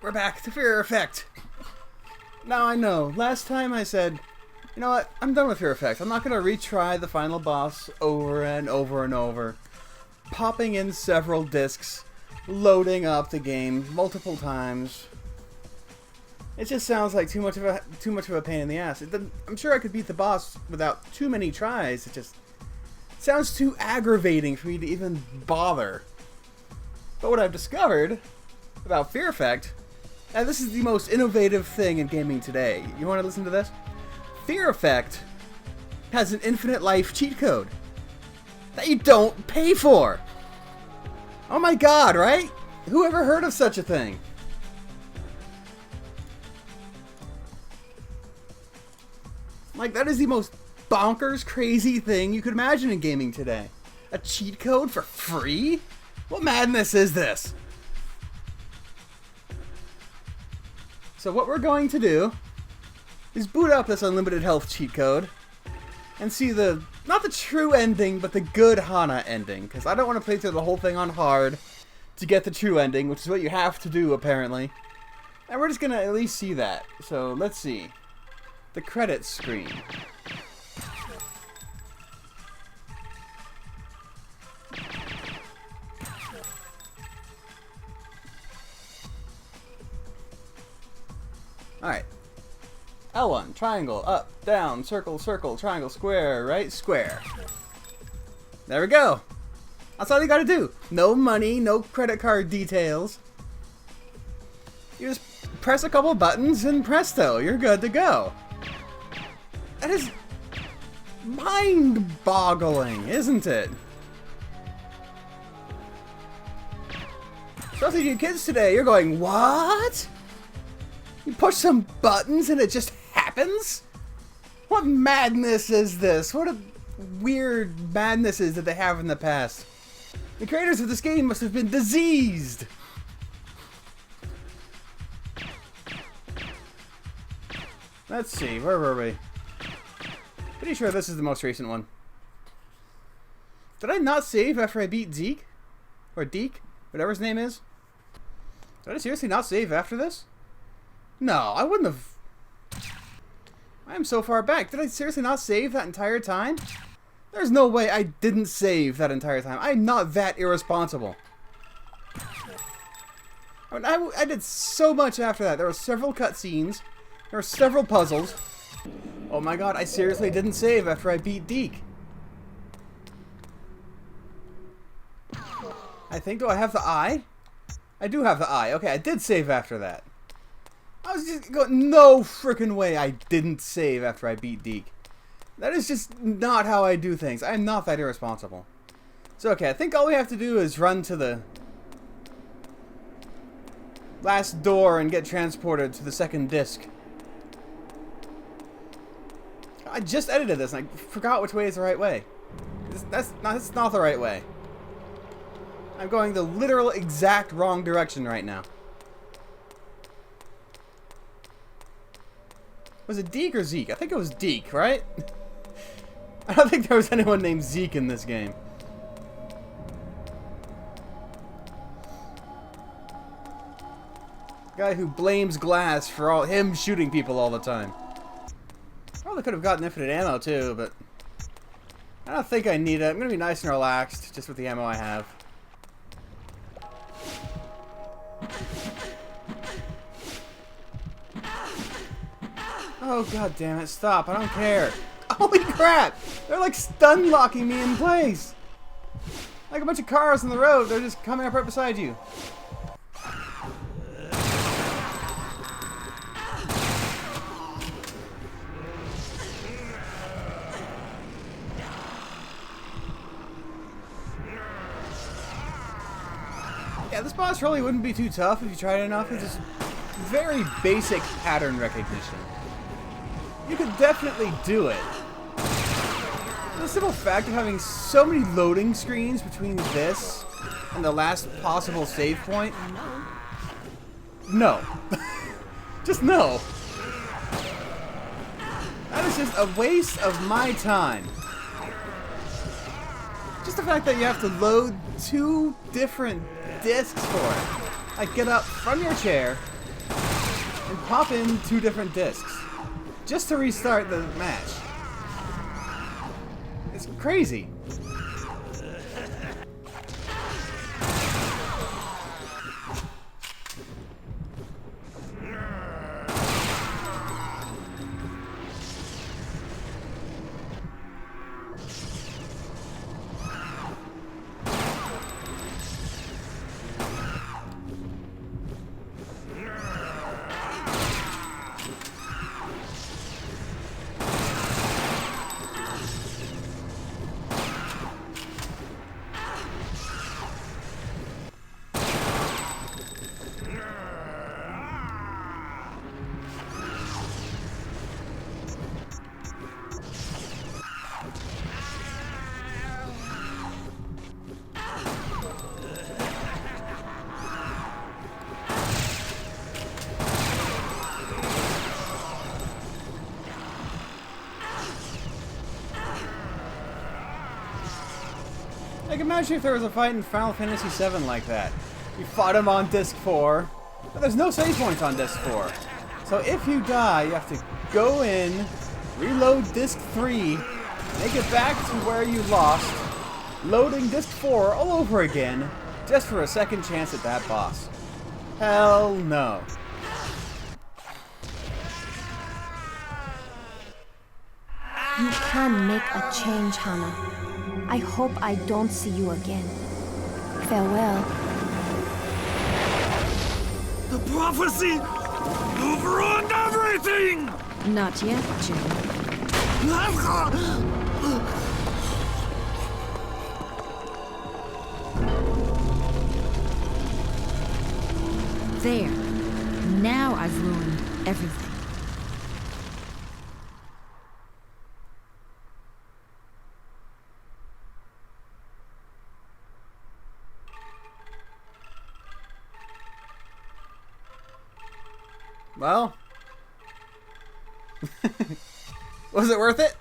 We're back to Fear Effect. Now I know, last time I said, you know what, I'm done with Fear Effect. I'm not going to retry the final boss over and over and over. Popping in several discs, loading up the game multiple times. It just sounds like too much of a pain in the ass. I'm sure I could beat the boss without too many tries. It just sounds too aggravating for me to even bother. But what I've discovered about Fear Effect, and this is the most innovative thing in gaming today. You want to listen to this? Fear Effect has an infinite life cheat code that you don't pay for. Oh my god, right? Who ever heard of such a thing? Like, that is the most bonkers, crazy thing you could imagine in gaming today. A cheat code for free? What madness is this? So what we're going to do is boot up this unlimited health cheat code and see the, not the true ending, but the good Hana ending. Because I don't want to play through the whole thing on hard to get the true ending, which is what you have to do, apparently. And we're just going to at least see that. So let's see. The credits screen. Alright. L1, triangle, up, down, circle, circle, triangle, square, right, square. There we go. That's all you gotta do. No money, no credit card details. You just press a couple buttons and presto, you're good to go. That is mind-boggling, isn't it? Especially you kids today, you're going, what? You push some buttons and it just happens? What madness is this? What a weird madnesses that they have in the past. The creators of this game must have been diseased. Let's see, where were we? Pretty sure this is the most recent one. Did I not save after I beat Zeke? Or Deke? Whatever his name is? Did I seriously not save after this? No, I wouldn't have. I am so far back. Did I seriously not save that entire time? There's no way I didn't save that entire time. I'm not that irresponsible. I mean, I did so much after that. There were several cutscenes. There were several puzzles. Oh my god, I seriously didn't save after I beat Deke. I think, do I have the eye? I do have the eye. Okay, I did save after that. I was just going, no frickin' way I didn't save after I beat Deke. That is just not how I do things. I'm not that irresponsible. So, okay, I think all we have to do is run to the last door and get transported to the second disc. I just edited this and I forgot which way is the right way. That's not the right way. I'm going the literal exact wrong direction right now. Was it Deke or Zeke? I think it was Deke, right? I don't think there was anyone named Zeke in this game. Guy who blames Glass for him shooting people all the time. Probably could have gotten infinite ammo too, but I don't think I need it. I'm gonna be nice and relaxed just with the ammo I have. Oh god damn it, stop, I don't care. Holy crap! They're like stun locking me in place! Like a bunch of cars on the road, they're just coming up right beside you. Yeah, this boss really wouldn't be too tough if you tried enough. It's just very basic pattern recognition. You could definitely do it. The simple fact of having so many loading screens between this and the last possible save point. No. Just no. That is just a waste of my time. Just the fact that you have to load two different discs for it. Like, get up from your chair, and pop in 2 different discs just to restart the match. It's crazy. Like, imagine if there was a fight in Final Fantasy VII like that. You fought him on Disc 4, but there's no save points on Disc 4. So if you die, you have to go in, reload Disc 3, make it back to where you lost, loading Disc 4 all over again, just for a second chance at that boss. Hell no. You can make a change, Hana. I hope I don't see you again. Farewell. The prophecy! You've ruined everything! Not yet, Jin. There. Now I've ruined everything. Well, was it worth it?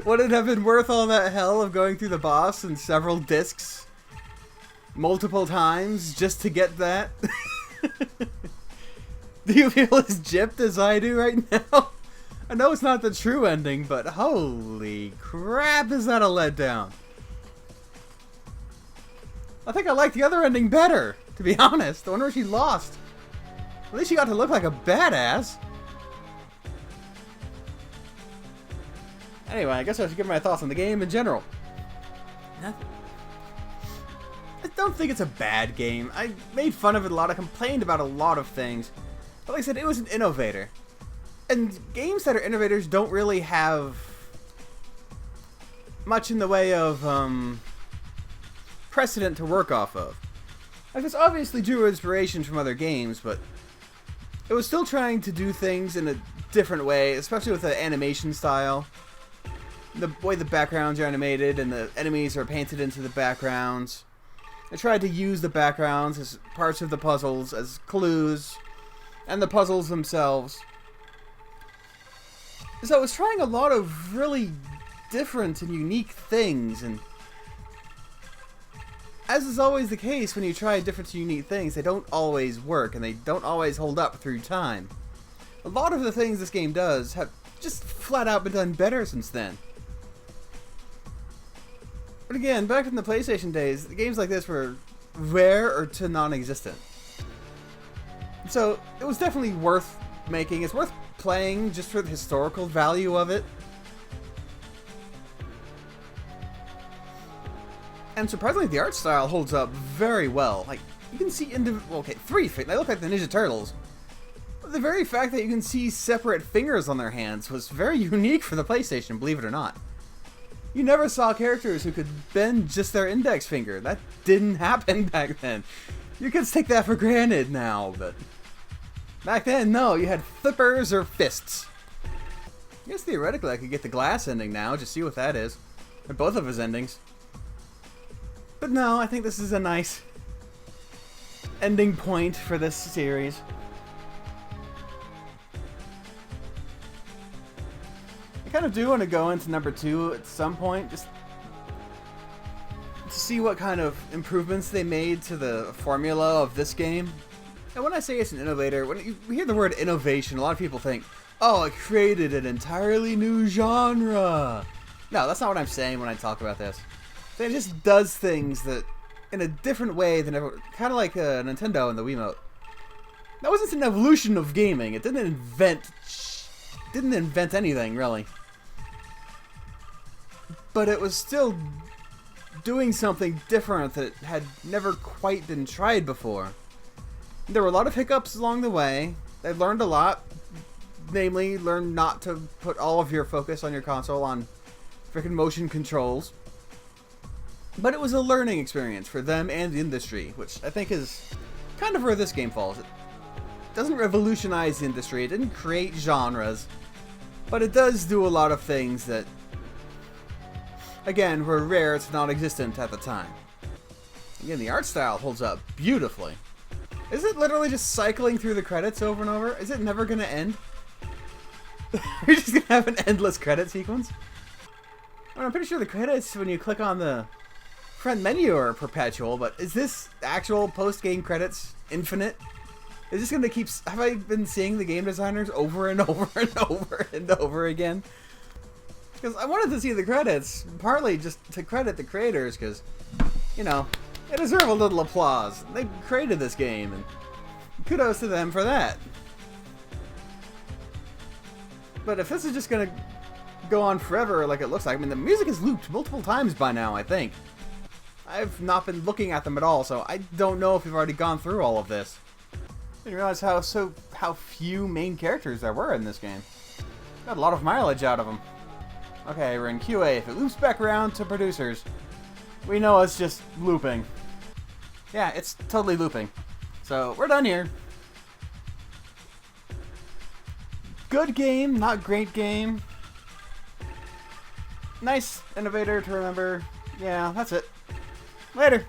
Would it have been worth all that hell of going through the boss and several discs multiple times just to get that? Do you feel as gypped as I do right now? I know it's not the true ending, but holy crap, is that a letdown? I think I like the other ending better, to be honest. The one where she lost. At least she got to look like a badass. Anyway, I guess I should give my thoughts on the game in general. Nothing. I don't think it's a bad game. I made fun of it a lot. I complained about a lot of things. But like I said, it was an innovator. And games that are innovators don't really have much in the way of precedent to work off of. Like, this obviously drew inspiration from other games, but it was still trying to do things in a different way, especially with the animation style. The way the backgrounds are animated and the enemies are painted into the backgrounds. I tried to use the backgrounds as parts of the puzzles, as clues, and the puzzles themselves. So I was trying a lot of really different and unique things, and as is always the case when you try different and unique things, they don't always work, and they don't always hold up through time. A lot of the things this game does have just flat out been done better since then. But again, back in the PlayStation days, games like this were rare or to non-existent. So it was definitely worth making. It's worth playing just for the historical value of it. And surprisingly, the art style holds up very well. Like, you can see they look like the Ninja Turtles. But the very fact that you can see separate fingers on their hands was very unique for the PlayStation, believe it or not. You never saw characters who could bend just their index finger. That didn't happen back then. You could take that for granted now, but back then, no, you had flippers or fists. I guess theoretically I could get the Glass ending now, just see what that is. Or both of his endings. But no, I think this is a nice ending point for this series. I kind of do want to go into number 2 at some point, just to see what kind of improvements they made to the formula of this game. And when I say it's an innovator, when you hear the word innovation, a lot of people think, oh, it created an entirely new genre. No, that's not what I'm saying when I talk about this. It just does things that in a different way than ever, kind of like Nintendo and the Wiimote. That wasn't an evolution of gaming. It didn't invent anything, really. But it was still doing something different that had never quite been tried before. There were a lot of hiccups along the way. I learned a lot. Namely, learn not to put all of your focus on your console on freaking motion controls. But it was a learning experience for them and the industry, which I think is kind of where this game falls. It doesn't revolutionize the industry, it didn't create genres, but it does do a lot of things that, again, were rare to non-existent at the time. Again, the art style holds up beautifully. Is it literally just cycling through the credits over and over? Is it never going to end? You're just going to have an endless credit sequence? I mean, I'm pretty sure the credits, when you click on the front menu, are perpetual, but is this actual post-game credits infinite? Is this going to keep... Have I been seeing the game designers over and over and over and over again? Because I wanted to see the credits, partly just to credit the creators, because, you know, they deserve a little applause. They created this game, and kudos to them for that. But if this is just going to go on forever like it looks like, I mean, the music is looped multiple times by now, I think. I've not been looking at them at all, so I don't know if we've already gone through all of this. I didn't realize how few main characters there were in this game. Got a lot of mileage out of them. Okay, we're in QA. If it loops back around to producers, we know it's just looping. Yeah, it's totally looping. So, we're done here. Good game, not great game. Nice innovator to remember. Yeah, that's it. Later.